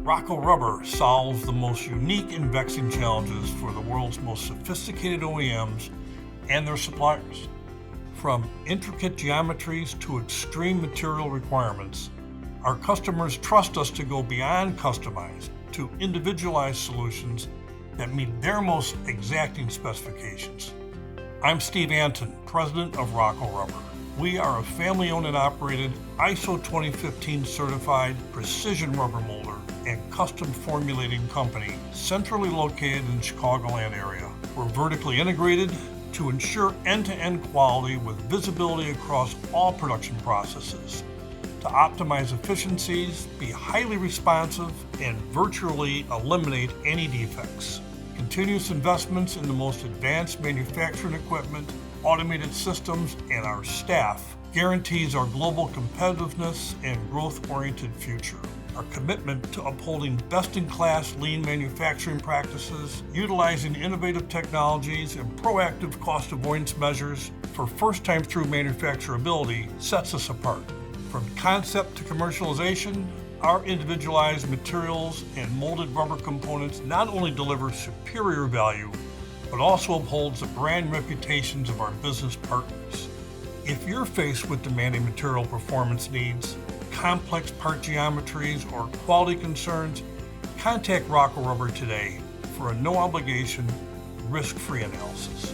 Rahco Rubber solves the most unique and vexing challenges for the world's most sophisticated OEMs and their suppliers. From intricate geometries to extreme material requirements, our customers trust us to go beyond customized to individualized solutions that meet their most exacting specifications. I'm Steve Anton, president of Rahco Rubber. We are a family-owned and operated ISO 2015 certified precision rubber molder and custom formulating company centrally located in the Chicagoland area. We're vertically integrated to ensure end-to-end quality with visibility across all production processes, to optimize efficiencies, be highly responsive, and virtually eliminate any defects. Continuous investments in the most advanced manufacturing equipment, automated systems, and our staff guarantees our global competitiveness and growth-oriented future. Our commitment to upholding best-in-class lean manufacturing practices, utilizing innovative technologies and proactive cost avoidance measures for first-time through manufacturability sets us apart. From concept to commercialization, our individualized materials and molded rubber components not only deliver superior value, but also upholds the brand reputations of our business partners. If you're faced with demanding material performance needs, complex part geometries, or quality concerns, contact Rahco Rubber today for a no-obligation, risk-free analysis.